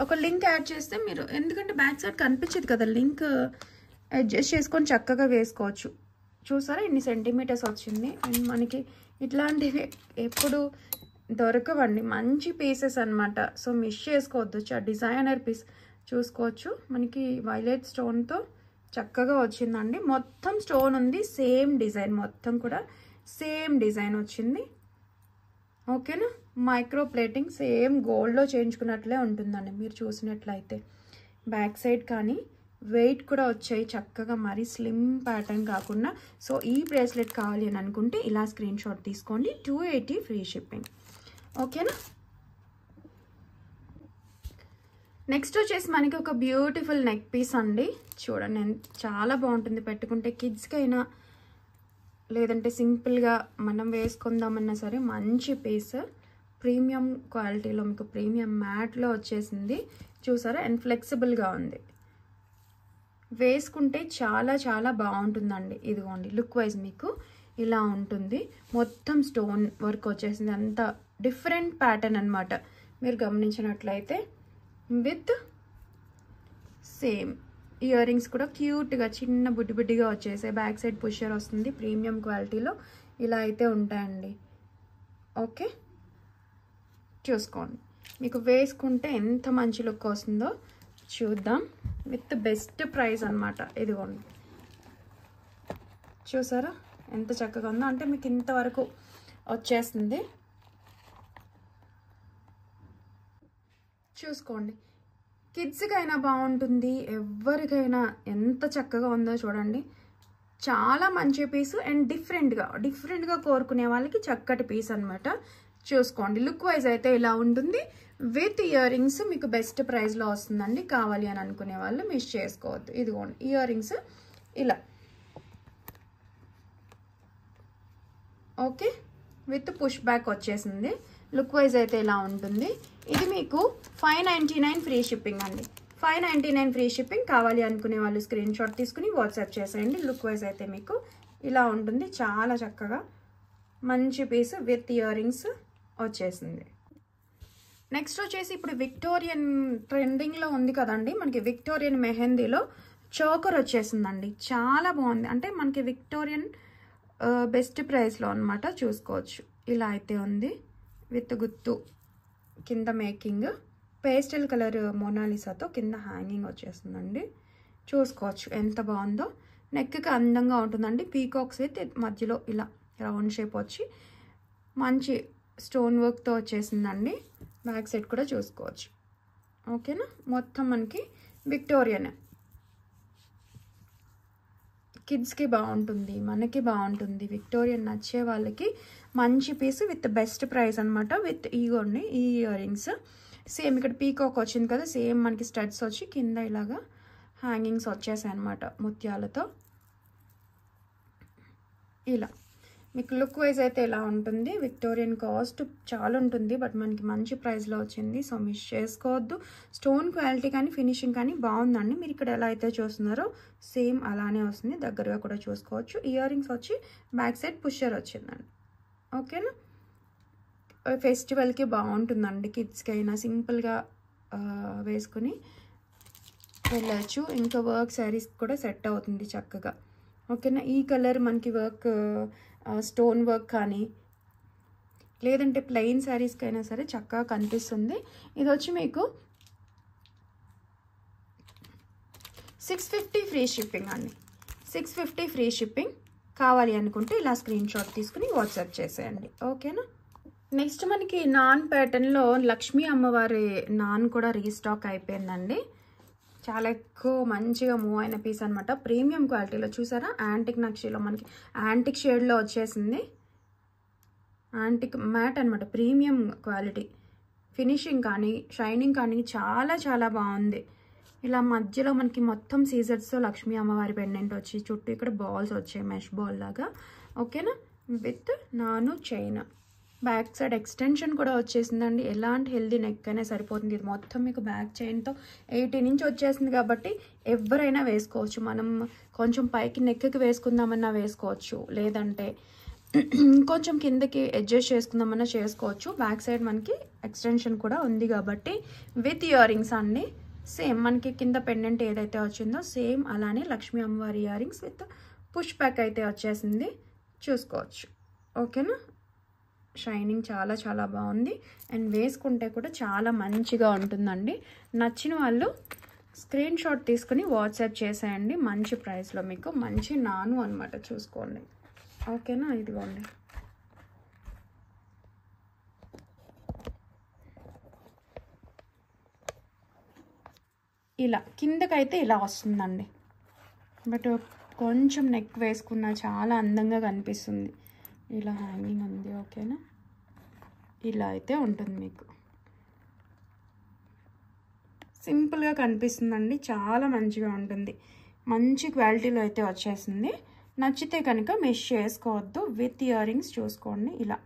ఒక లింక్ యాడ్ చేస్తే మీరు, ఎందుకంటే బ్యాక్ సైడ్ కనిపించదు కదా లింక్, అడ్జస్ట్ చేసుకొని చక్కగా వేసుకోవచ్చు. చూసారా ఇన్ని సెంటీమీటర్స్ వచ్చింది. అండ్ మనకి ఇట్లాంటివి ఎప్పుడు దొరకవండి, మంచి పీసెస్ అనమాట. సో మిస్ చేసుకోవద్దు. డిజైనర్ పీస్ చూసుకోవచ్చు. మనకి వైలెట్ స్టోన్తో చక్కగా వచ్చిందండి. మొత్తం స్టోన్ ఉంది, సేమ్ డిజైన్, మొత్తం కూడా సేమ్ డిజైన్ వచ్చింది. ఓకేనా. మైక్రో ప్లేటింగ్ సేమ్ గోల్డ్లో చేయించుకున్నట్లే ఉంటుందండి మీరు చూసినట్లయితే. బ్యాక్ సైడ్ కానీ వెయిట్ కూడా వచ్చాయి చక్కగా, మరి స్లిమ్ ప్యాటర్న్ కాకుండా. సో ఈ బ్రేస్లెట్ కావాలి అని అనుకుంటే ఇలా స్క్రీన్ షాట్ తీసుకోండి. 280 ఫ్రీ షిప్పింగ్. ఓకేనా. నెక్స్ట్ వచ్చేసి మనకి ఒక బ్యూటిఫుల్ నెక్ పీస్ అండి. చూడండి చాలా బాగుంటుంది పెట్టుకుంటే. కిడ్స్కి అయినా లేదంటే సింపుల్గా మనం వేసుకుందామన్నా సరే మంచి పీస్. ప్రీమియం క్వాలిటీలో మీకు ప్రీమియం మ్యాట్లో వచ్చేసింది చూసారా. అండ్ ఫ్లెక్సిబుల్గా ఉంది, వేసుకుంటే చాలా చాలా బాగుంటుందండి. ఇదిగోండి లుక్ వైజ్ మీకు ఇలా ఉంటుంది. మొత్తం స్టోన్ వర్క్ వచ్చేసింది, అంత డిఫరెంట్ ప్యాటర్న్ అనమాట మీరు గమనించినట్లయితే. విత్ సేమ్ ఇయర్ రింగ్స్ కూడా క్యూట్గా చిన్న బుడ్డి బుడ్డిగా వచ్చేసాయి. బ్యాక్ సైడ్ పుషర్ వస్తుంది, ప్రీమియం క్వాలిటీలో ఇలా అయితే ఉంటాయండి. ఓకే చూసుకోండి, మీకు వేసుకుంటే ఎంత మంచి లుక్ వస్తుందో చూద్దాం. విత్ బెస్ట్ ప్రైస్ అనమాట. ఇదిగోండి చూసారా ఎంత చక్కగా ఉందో. అంటే మీకు ఇంతవరకు వచ్చేస్తుంది. చూసుకోండి, కిడ్స్కైనా బాగుంటుంది, ఎవరికైనా ఎంత చక్కగా ఉందో చూడండి. చాలా మంచి పీసు అండ్ డిఫరెంట్గా కోరుకునే వాళ్ళకి చక్కటి పీస్ అనమాట. చూసుకోండి లుక్ వైజ్ అయితే ఇలా ఉంటుంది. విత్ ఇయర్ రింగ్స్ మీకు బెస్ట్ ప్రైస్లో వస్తుందండి. కావాలి అని అనుకునే వాళ్ళు మిస్ చేసుకోవద్దు. ఇదిగోండి ఇయర్ రింగ్స్ ఇలా. ఓకే విత్ పుష్ బ్యాక్ వచ్చేసింది. లుక్ వైజ్ అయితే ఇలా ఉంటుంది. ఇది మీకు 599 ఫ్రీ షిప్పింగ్ అండి. 599 ఫ్రీ షిప్పింగ్. కావాలి అనుకునే వాళ్ళు స్క్రీన్ షాట్ తీసుకుని వాట్సాప్ చేసేయండి. లుక్ వైజ్ అయితే మీకు ఇలా ఉంటుంది. చాలా చక్కగా మంచి పీస్ విత్ ఇయర్ రింగ్స్ వచ్చేసింది. నెక్స్ట్ వచ్చేసి ఇప్పుడు విక్టోరియన్ ట్రెండింగ్లో ఉంది కదండి, మనకి విక్టోరియన్ మెహందీలో చోకర్ వచ్చేసిందండి. చాలా బాగుంది. అంటే మనకి విక్టోరియన్ బెస్ట్ ప్రైస్లో అనమాట. చూసుకోవచ్చు ఇలా అయితే ఉంది. విత్ గుత్తు కింద మేకింగ్, పేస్టల్ కలర్ మోనాలిసాతో కింద హ్యాంగింగ్ వచ్చేస్తుందండి. చూసుకోవచ్చు ఎంత బాగుందో. నెక్కి అందంగా ఉంటుందండి. పీకాక్స్ విత్ మధ్యలో ఇలా రౌండ్ షేప్ వచ్చి మంచి స్టోన్ వర్క్తో వచ్చేసిందండి. బ్యాక్ సైడ్ కూడా చూసుకోవచ్చు. ఓకేనా. మొత్తం మనకి విక్టోరియన్, కిడ్స్కి బాగుంటుంది, మనకి బాగుంటుంది. విక్టోరియన్ నచ్చే వాళ్ళకి మంచి పీస్ విత్ బెస్ట్ ప్రైస్ అనమాట. విత్ ఇగోండి ఈ ఇయర్ రింగ్స్ సేమ్ ఇక్కడ పీకాక్ వచ్చింది కదా, సేమ్ మనకి స్టడ్స్ వచ్చి కింద ఇలాగా హ్యాంగింగ్స్ వచ్చేసాయి అనమాట ముత్యాలతో. ఇలా మీకు లుక్ వైజ్ అయితే ఇలా ఉంటుంది. విక్టోరియన్ కాస్ట్ చాలా ఉంటుంది, బట్ మనకి మంచి ప్రైస్లో వచ్చింది. సో మిస్ చేసుకోవద్దు. స్టోన్ క్వాలిటీ కానీ ఫినిషింగ్ కానీ బాగుందండి. మీరు ఇక్కడ ఎలా అయితే చూస్తున్నారో సేమ్ అలానే వస్తుంది. దగ్గరగా కూడా చూసుకోవచ్చు. ఇయర్ రింగ్స్ వచ్చి బ్యాక్ సైడ్ పుషర్ వచ్చిందండి. ఓకేనా. ఫెస్టివల్కి బాగుంటుందండి. కిడ్స్కి అయినా సింపుల్గా వేసుకుని వెళ్ళచ్చు. ఇంకా వర్క్ శారీస్ కూడా సెట్ అవుతుంది చక్కగా. ఓకేనా. ఈ కలర్ మనకి వర్క్ స్టోన్ వర్క్ కానీ లేదంటే ప్లెయిన్ శారీస్కి అయినా సరే చక్కగా కనిపిస్తుంది. ఇది వచ్చి మీకు 650 ఫ్రీ షిప్పింగ్ అండి. 650 ఫ్రీ షిప్పింగ్. కావాలి అనుకుంటే ఇలా స్క్రీన్ షాట్ తీసుకుని వాట్సాప్ చేసేయండి. ఓకేనా. నెక్స్ట్ మనకి నాన్ ప్యాటర్న్లో లక్ష్మీ అమ్మవారి నాన్ కూడా రీస్టాక్ అయిపోయిందండి. చాలా ఎక్కువ మంచిగా మూవ్ అయిన పీస్ అనమాట. ప్రీమియం క్వాలిటీలో చూసారా, యాంటిక్ నక్షిలో మనకి యాంటిక్ షేడ్లో వచ్చేసింది. యాంటిక్ మ్యాట్ అనమాట. Premium quality. ఫినిషింగ్ కానీ షైనింగ్ కానీ చాలా చాలా బాగుంది. ఇలా మధ్యలో మనకి మొత్తం సీజర్స్తో లక్ష్మీ అమ్మవారి పెండెంట్ వచ్చి చుట్టూ ఇక్కడ బాల్స్ వచ్చాయి, మెష్ బాల్ లాగా. ఓకేనా. విత్ నాను చైన్. బ్యాక్ సైడ్ ఎక్స్టెన్షన్ కూడా వచ్చేసిందండి. ఎలాంటి హెల్దీ నెక్ అయినా సరిపోతుంది. ఇది మొత్తం మీకు బ్యాక్ చైన్తో 18 ఇంచ్ వచ్చేసింది కాబట్టి ఎవరైనా వేసుకోవచ్చు. మనం కొంచెం పైకి నెక్కి వేసుకుందామన్నా వేసుకోవచ్చు, లేదంటే కొంచెం కిందకి అడ్జస్ట్ చేసుకుందామన్నా చేసుకోవచ్చు. బ్యాక్ సైడ్ మనకి ఎక్స్టెన్షన్ కూడా ఉంది కాబట్టి విత్ ఇయర్ రింగ్స్ అండి. సేమ్ మనకి కింద పెండెంట్ ఏదైతే వచ్చిందో సేమ్ అలానే లక్ష్మీ అమ్మవారి ear rings with push back అయితే వచ్చేసింది, చూసుకోవచ్చు. ఓకేనా, షైనింగ్ చాలా చాలా బాగుంది అండ్ వేసుకుంటే కూడా చాలా మంచిగా ఉంటుందండి. నచ్చిన వాళ్ళు స్క్రీన్ షాట్ తీసుకుని వాట్సాప్ చేసేయండి. మంచి ప్రైస్లో మీకు మంచి నాను అనమాట, చూసుకోండి. ఓకేనా, ఇదిగోండి. ఇలా కిందకైతే ఇలా వస్తుందండి, బట్ కొంచెం నెక్ వేసుకున్నా చాలా అందంగా కనిపిస్తుంది. ఇలా హ్యాంగింగ్ ఉంది. ఓకేనా, ఇలా అయితే ఉంటుంది మీకు, సింపుల్గా కనిపిస్తుందండి, చాలా మంచిగా ఉంటుంది. మంచి క్వాలిటీలో అయితే వచ్చేసింది. నచ్చితే కనుక మిస్ చేసుకోవద్దు. విత్ ఇయర్ రింగ్స్ చూసుకోండి ఇలా.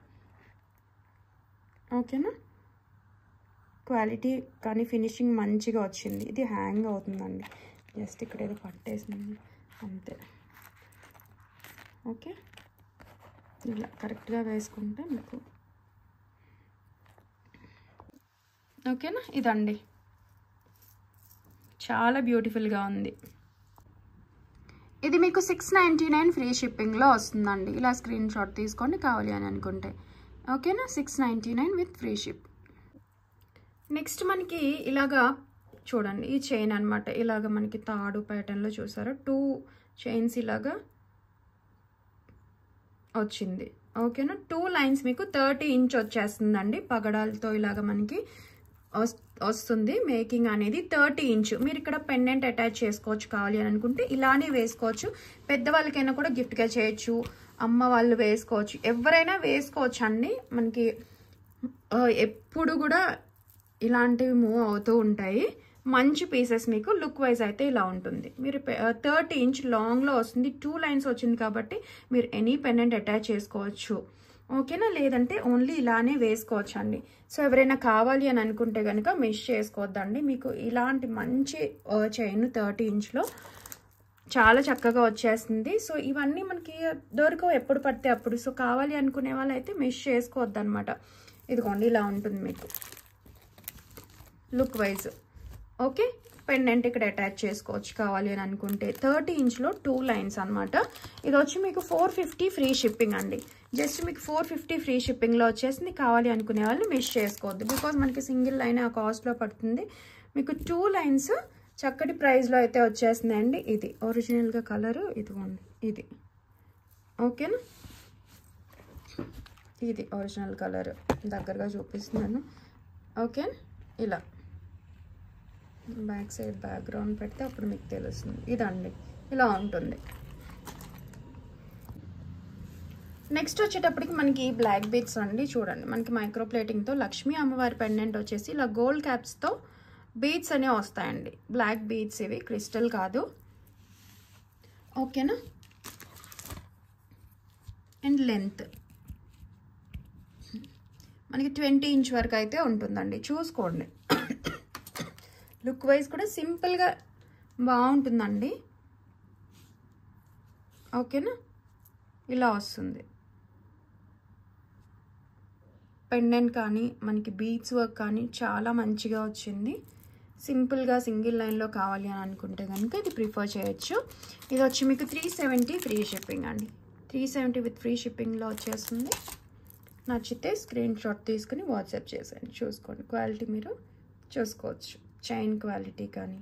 ఓకేనా, క్వాలిటీ కానీ ఫినిషింగ్ మంచిగా వచ్చింది. ఇది హ్యాంగ్ అవుతుందండి, జస్ట్ ఇక్కడ ఏదో పట్టేసింది అంతే. ఓకే, ఇలా కరెక్ట్గా వేసుకుంటే మీకు ఓకేనా. ఇదండి, చాలా బ్యూటిఫుల్గా ఉంది. ఇది మీకు 699 ఫ్రీ షిప్పింగ్లో వస్తుందండి. ఇలా స్క్రీన్ షాట్ తీసుకోండి కావాలి అని అనుకుంటే. ఓకేనా, 699 విత్ ఫ్రీ షిప్. నెక్స్ట్ మనకి ఇలాగా చూడండి, ఈ చైన్ అనమాట. ఇలాగ మనకి తాడు ప్యాటర్న్లో చూసారా, 2 చైన్స్ ఇలాగా వచ్చింది. ఓకేనా, 2 లైన్స్ మీకు 30 ఇంచ్ వచ్చేస్తుందండి. పగడాలతో ఇలాగ మనకి వస్తుంది. మేకింగ్ అనేది 30 ఇంచ్. మీరు ఇక్కడ పెండెంట్ అటాచ్ చేసుకోవచ్చు కావాలి అని అనుకుంటే, ఇలానే వేసుకోవచ్చు. పెద్దవాళ్ళకైనా కూడా గిఫ్ట్గా చేయొచ్చు, అమ్మ వాళ్ళు వేసుకోవచ్చు, ఎవరైనా వేసుకోవచ్చు అండి. మనకి ఎప్పుడు కూడా ఇలాంటివి మూవ్ అవుతూ ఉంటాయి. మంచి పీసెస్ మీకు లుక్ వైజ్ అయితే ఇలా ఉంటుంది. మీరు 30 ఇంచ్ లాంగ్లో వస్తుంది, 2 లైన్స్ వచ్చింది కాబట్టి మీరు ఎనీ పెండెంట్ అటాచ్ చేసుకోవచ్చు. ఓకేనా, లేదంటే ఓన్లీ ఇలానే వేసుకోవచ్చు అండి. సో ఎవరైనా కావాలి అని అనుకుంటే కనుక మిస్ చేసుకోవద్దండి. మీకు ఇలాంటి మంచి చైన్ 30 ఇంచ్లో చాలా చక్కగా వచ్చేస్తుంది. సో ఇవన్నీ మనకి దొరకవు ఎప్పుడు పడితే అప్పుడు. సో కావాలి అనుకునే వాళ్ళు అయితే మిస్ చేసుకోవద్దు అనమాట. ఇదిగోండి, ఇలా ఉంటుంది మీకు లుక్ వైజ్. ఓకే, పెండెంట్ ఇక్కడ అటాచ్ చేసుకోవచ్చు కావాలి అని అనుకుంటే. 30 ఇంచ్లో 2 లైన్స్ అనమాట. ఇది వచ్చి మీకు 450 ఫ్రీ షిప్పింగ్ అండి. జస్ట్ మీకు 450 ఫ్రీ షిప్పింగ్లో వచ్చేసింది. కావాలి అనుకునే వాళ్ళు మిస్ చేసుకోవద్దు, బికాజ్ మనకి సింగిల్ లైన్ ఆ కాస్ట్లో పడుతుంది. మీకు 2 లైన్స్ చక్కటి ప్రైస్లో అయితే వచ్చేసిందండి. ఇది ఒరిజినల్గా కలరు ఇదిగోండి, ఇది. ఓకేనా, ఇది ఒరిజినల్ కలర్, దగ్గరగా చూపిస్తున్నాను. ఓకే, ఇలా బ్యాక్ సైడ్ బ్యాక్గ్రౌండ్ పెడితే అప్పుడు మీకు తెలుస్తుంది. ఇదండి, ఇలా ఉంటుంది. నెక్స్ట్ వచ్చేటప్పటికి మనకి బ్లాక్ బీడ్స్ అండి. చూడండి, మనకి మైక్రో ప్లేటింగ్తో లక్ష్మీ అమ్మవారి పెండెంట్ వచ్చేసి ఇలా గోల్డ్ క్యాప్స్తో బీడ్స్ అనేవి వస్తాయండి. బ్లాక్ బీడ్స్, ఇవి క్రిస్టల్ కాదు. ఓకేనా, అండ్ లెంత్ మనకి 20 ఇంచ్ వరకు అయితే ఉంటుందండి. చూసుకోండి, లుక్ వైజ్ కూడా సింపుల్గా బాగుంటుందండి. ఓకేనా, ఇలా వస్తుంది పెండెంట్ కానీ మనకి బీడ్స్ వర్క్ కానీ చాలా మంచిగా వచ్చింది. సింపుల్గా సింగిల్ లైన్లో కావాలి అని అనుకుంటే కనుక ఇది ప్రిఫర్ చేయొచ్చు. ఇది వచ్చి మీకు 370 ఫ్రీ షిప్పింగ్ అండి. 370 విత్ ఫ్రీ షిప్పింగ్లో వచ్చేస్తుంది. నచ్చితే స్క్రీన్ షాట్ తీసుకుని వాట్సాప్ చేసేయండి. చూసుకోండి, క్వాలిటీ మీరు చూసుకోవచ్చు. చైన్ క్వాలిటీ కానీ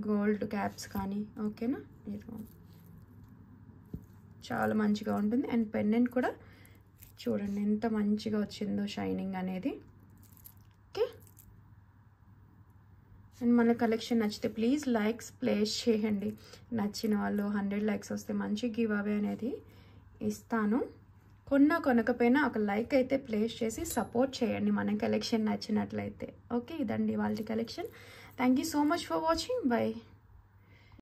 గోల్డ్ క్యాప్స్ కానీ. ఓకేనా, ఇది చాలా మంచిగా ఉంటుంది. అండ్ పెండెంట్ కూడా చూడండి ఎంత మంచిగా వచ్చిందో షైనింగ్ అనేది. ఓకే, అండ్ మన కలెక్షన్ నచ్చితే ప్లీజ్ లైక్స్ ప్లేస్ చేయండి. నచ్చిన వాళ్ళు 100 లైక్స్ వస్తే మంచి గివ్ అవే అనేది ఇస్తాను. కొనకపోయినా ఒక లైక్ అయితే ప్లేస్ చేసి సపోర్ట్ చేయండి మన కలెక్షన్ నచ్చినట్లయితే. ఓకే, ఇదండి వాళ్ళ collection. Thank you so much for watching. By.